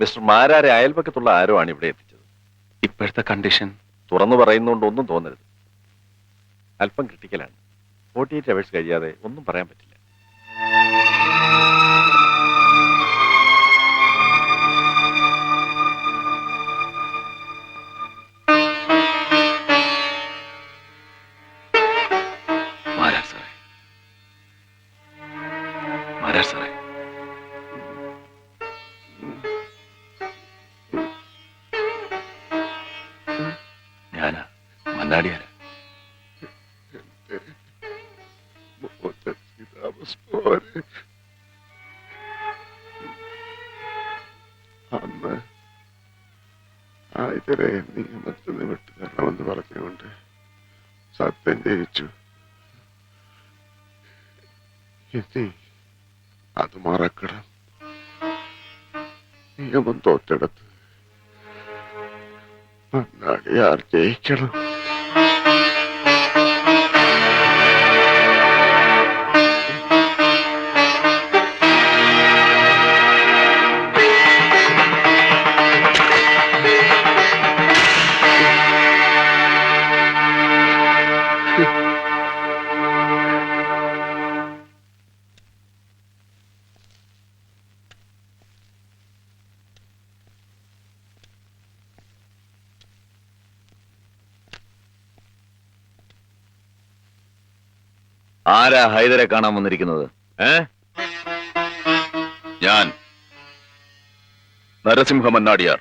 Mister മാരാരെ അയൽപക്കത്തുള്ള ആരോ ആണ് ഇവിടെ എത്തിച്ചത്. ഇപ്പോഴത്തെ കണ്ടീഷൻ തുറന്നു പറയുന്നതുകൊണ്ട് ഒന്നും തോന്നരുത്. അല്പം ക്രിട്ടിക്കലാണ്. 48 hours കഴിയാതെ ഒന്നും പറയാൻ പറ്റില്ല. സാറേ, ഞാനാ മന്നാടിയാരാ. അന്ന് ആയിതരെ നിയമത്തിന് വിട്ടുതരണമെന്ന് പറഞ്ഞുകൊണ്ട് സത്യം ജയിച്ചു. ഇനി അത് മറക്കണം. നിയമം തോറ്റെടുത്ത് മണ്ണാടിയാർ ജയിക്കണം. ആരാ ഹൈദരെ കാണാൻ വന്നിരിക്കുന്നത്? ഞാൻ നരസിംഹ മന്നാടിയാർ.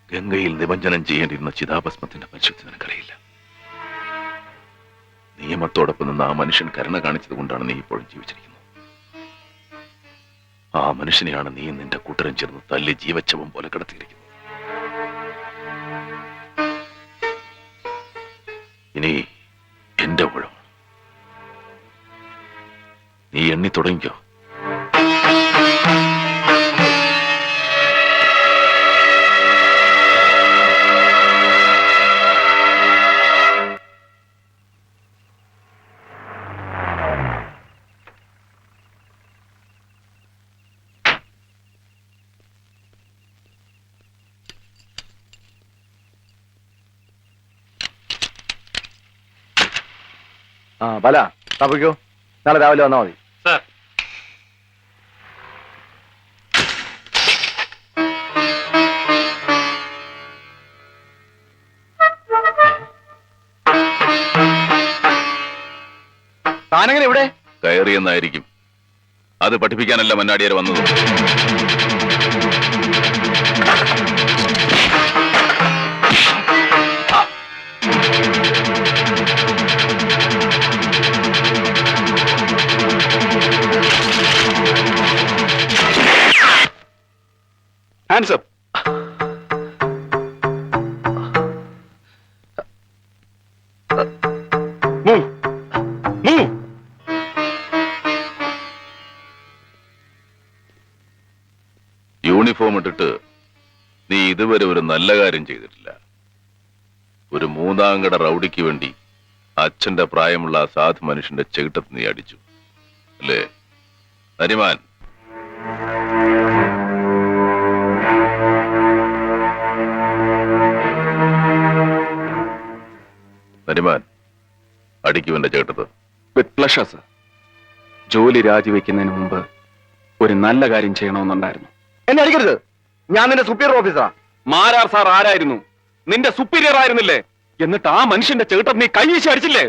ഗംഗയിൽ നിമഞ്ജനം ചെയ്യേണ്ടിയിരുന്ന ചിതാഭസ്മത്തിന്റെ പരിശുദ്ധി നിനക്കറിയില്ല. നിയമത്തോടൊപ്പം നിന്ന് ആ മനുഷ്യൻ കരുണ കാണിച്ചത് കൊണ്ടാണ് നീ ഇപ്പോഴും ജീവിച്ചിരിക്കുന്നത്. ആ മനുഷ്യനെയാണ് നീ നിന്റെ കൂട്ടരും ചേർന്ന് തല്ലി ജീവച്ഛവം പോലെ കിടത്തിയിരിക്കുന്നത്. ഇനി എന്റെ ഊഴം. നീ എണ്ണി തുടങ്ങിക്കോ. ബല തപ്പിക്കോ, നാളെ രാവിലെ വന്നാൽ മതി. സാർ, താനെങ്ങനെ ഇവിടെ? കയറിയെന്നായിരിക്കും. അത് പഠിപ്പിക്കാനല്ല മന്നാടിയാർ വന്നത്. Hands up. Move. Move. Uniform ഇട്ടിട്ട് നീ ഇതുവരെ ഒരു നല്ല കാര്യം ചെയ്തിട്ടില്ല. ഒരു മൂന്നാംകട റൗഡിക്ക് വേണ്ടി അച്ഛന്റെ പ്രായമുള്ള ആ സാധു മനുഷ്യന്റെ ചെകിട്ടത്ത് നീ അടിച്ചു അല്ലേ നരിമാൻ? നരിമാൻ, അടിക്കുവന്റെ ചേട്ടത്ത്. With pleasure sir. ജോലി രാജിവെക്കുന്നതിന് മുമ്പ് ഒരു നല്ല കാര്യം ചെയ്യണമെന്നുണ്ടായിരുന്നു. എന്നെ അടിക്കരുത്, ഞാൻ നിന്റെ സുപ്പീരിയർ ഓഫീസറാ. മാരാർ സാർ ആരായിരുന്നു? നിന്റെ സുപ്പീരിയർ ആയിരുന്നില്ലേ? എന്നിട്ട് ആ മനുഷ്യന്റെ ചേട്ടൻ നീ കൈവീശി അടിച്ചില്ലേ?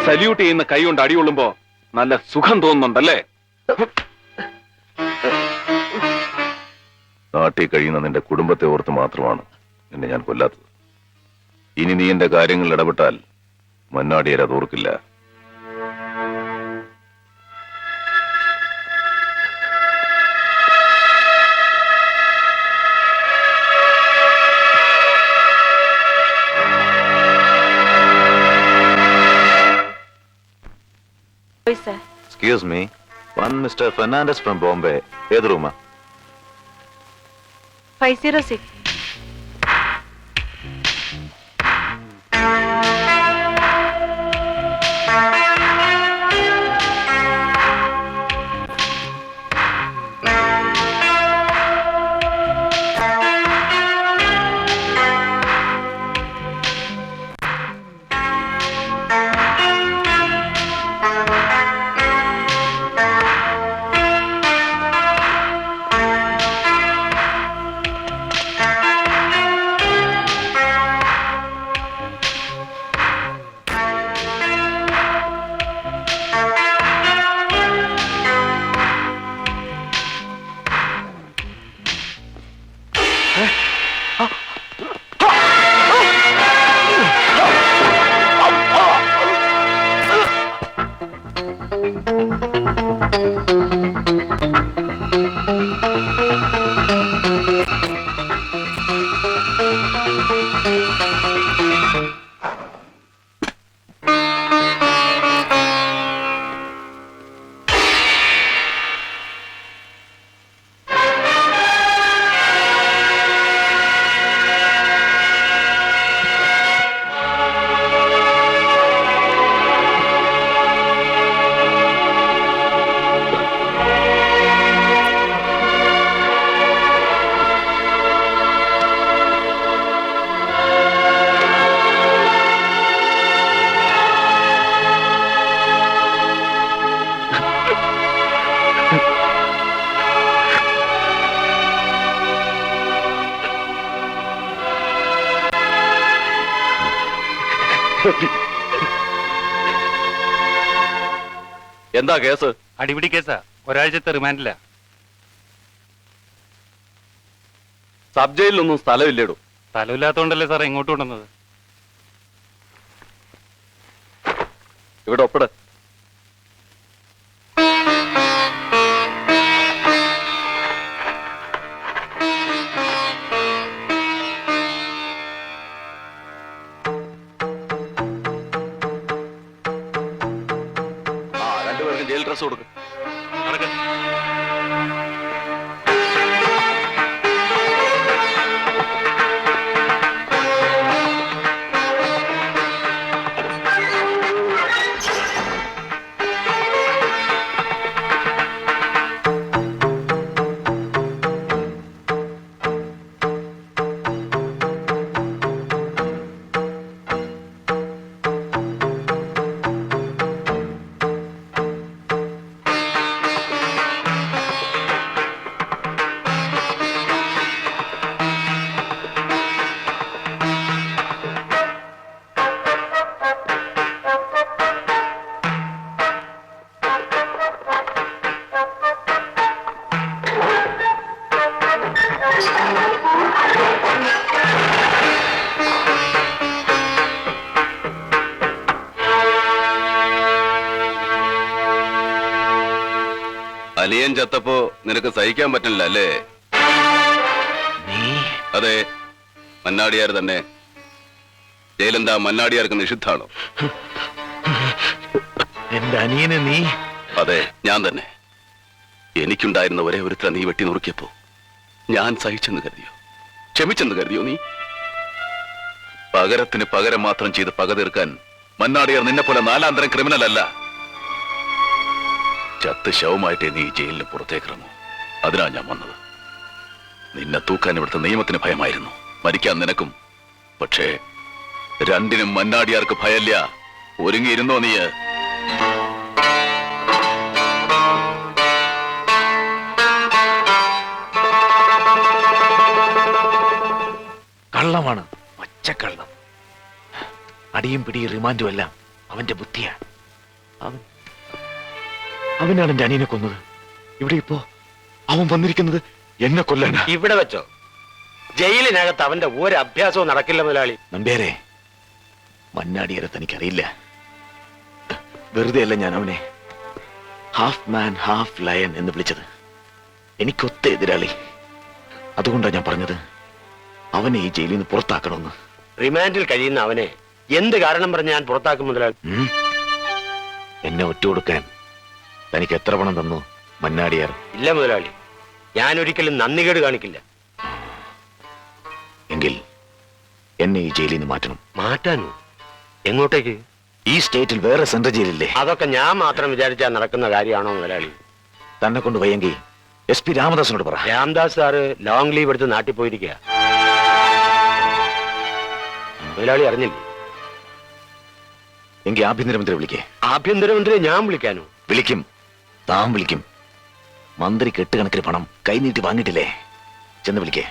സല്യൂട്ട് ചെയ്യുന്ന കൈ കൊണ്ട് അടികൊള്ളുമ്പോ നല്ല സുഖം തോന്നുന്നുണ്ടല്ലേ? നാട്ടിൽ കഴിയുന്ന നിന്റെ കുടുംബത്തെ ഓർത്ത് മാത്രമാണ് എന്നെ ഞാൻ കൊല്ലാത്തത്. ഇനി നീ എന്റെ കാര്യങ്ങളിൽ ഇടപെട്ടാൽ മന്നാടിയാർ അത് ഓർക്കില്ല. Excuse me, one Mr. Fernandez from Bombay. ഏത് റൂമാ? 506. എന്താ കേസ്? അടിപിടി കേസാ, ഒരാഴ്ചത്തെ റിമാൻഡില്ല. സബ് ജയിലിലൊന്നും സ്ഥലമില്ലേടോ. സ്ഥലമില്ലാത്തോണ്ടല്ലേ സാർ ഇങ്ങോട്ട് കൊണ്ടുവന്നത്. ഇവിടെ ഒപ്പിട്. രണ്ടുപേർക്കും ജയിൽ ഡ്രസ് കൊടുക്കും. അലിയൻ ചത്തപ്പോ നിനക്ക് സഹിക്കാൻ പറ്റില്ല അല്ലേ? അതെ, മന്നാടിയാർ തന്നെ. ജയിലെന്താ മന്നാടിയാർക്ക് നിഷിദ്ധാണോ? എന്റെ അനിയനെ നീ? അതെ, ഞാൻ തന്നെ. എനിക്കുണ്ടായിരുന്ന ഒരേ ഒരുത്തര നീ വെട്ടി നുറുക്കിയപ്പോ ഞാൻ സഹിച്ചെന്ന് കരുതിയോ? ക്ഷമിച്ചെന്ന് കരുതിയോ നീ? പകരത്തിന് പകരം മാത്രം ചെയ്ത് പക തീർക്കാൻ മന്നാടിയാർ നിന്നെ പോലെ നാലാന്തരം ക്രിമിനൽ അല്ല. ചത്ത് ശവമായിട്ടേ നീ ജയിലിന് പുറത്തേക്കിറങ്ങൂ. അതിനാ ഞാൻ വന്നത്. നിന്നെ തൂക്കാൻ ഇവിടുത്തെ നിയമത്തിന് ഭയമായിരുന്നു, മരിക്കാൻ നിനക്കും. പക്ഷേ രണ്ടിനും മന്നാടിയാർക്ക് ഭയല്ല. ഒരുങ്ങിയിരുന്നോ നീ? കള്ളമാണ്, പച്ചക്കള്ളം. അടിയും പിടിയും റിമാൻഡും എല്ലാം അവന്റെ ബുദ്ധിയാ. അവനാണ് എന്റെ അനിയനെ കൊന്നത്. ഇവിടെ ഇപ്പോ അവൻ വന്നിരിക്കുന്നത് എന്നെ കൊല്ലാനാ. ഇവിടെ വെച്ചോ? ജയിലിനകത്ത് അവന്റെ ഒരു അഭ്യാസവും നടക്കില്ല മുതലാളി. നമ്പ്യാരെ, മന്നാടിയരെ തനിക്കറിയില്ല. വെറുതെ അല്ല ഞാൻ അവനെ ഹാഫ് മാൻ ഹാഫ് ലയൺ എന്ന് വിളിച്ചത്. എനിക്കൊത്ത എതിരാളി. അതുകൊണ്ടാണ് ഞാൻ പറഞ്ഞത് അവനെ ഈ ജയിലിൽ നിന്ന് പുറത്താക്കണമെന്ന്. റിമാൻഡിൽ കഴിയുന്ന അവനെ എന്ത് കാരണം പറഞ്ഞ് ഞാൻ പുറത്താക്കും മുതലാളി? എന്നെ ഒറ്റുകൊടുക്കാൻ തനിക്ക് എത്ര പണം തന്നു മന്നാടിയാർ? ഇല്ല മുതലാളി, ഞാൻ ഒരിക്കലും നന്ദികേട് കാണിക്കില്ല. എങ്കിൽ എന്നെ ഈ ജയിലിൽ നിന്ന് മാറ്റണം. മാറ്റാനോ? എങ്ങോട്ടേക്ക്? ഈ സ്റ്റേറ്റിൽ വേറെ സെൻട്രൽ ജയിലില്ലേ? അതൊക്കെ ഞാൻ മാത്രം വിചാരിച്ചാൽ നടക്കുന്ന കാര്യമാണോ മുതലാളി? തന്നെ കൊണ്ട് വയ്യെങ്കിൽ SP രാമദാസിനോട് പറ. രാംദാസ് സാറ് ലോങ് ലീവ് എടുത്ത് നാട്ടിൽ പോയിരിക്കുക. മുതലാളി അറിഞ്ഞില്ലേ? എങ്കിൽ ആഭ്യന്തരമന്ത്രി വിളിക്കേ. ആഭ്യന്തരമന്ത്രിയെ ഞാൻ വിളിക്കാനോ? വിളിക്കും, താൻ വിളിക്കും. മന്ത്രി കെട്ടുകണക്കിന് പണം കൈനീട്ടി വാങ്ങിയിട്ടില്ലേ? ചെന്ന് വിളിക്കേ.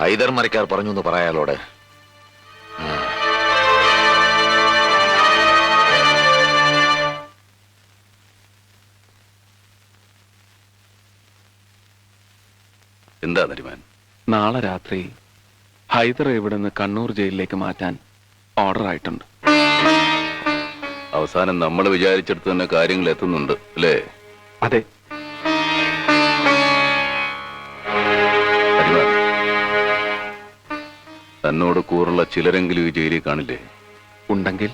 ഹൈദർ മരക്കാർ പറഞ്ഞു എന്ന് പറയാളോട്. എന്താ നരിമാൻ? നാളെ രാത്രി ഹൈദർ ഇവിടുന്ന് കണ്ണൂർ ജയിലിലേക്ക് മാറ്റാൻ ഓർഡർ ആയിട്ടുണ്ട്. അവസാനം നമ്മൾ വിചാരിച്ചെടുത്ത് തന്നെ കാര്യങ്ങൾ എത്തുന്നുണ്ട് അല്ലേ? അതെ. നരിമാൻ, തന്നോട് കൂറുള്ള ചിലരെങ്കിലും ഈ ജയിലിൽ കാണില്ലേ? ഉണ്ടെങ്കിൽ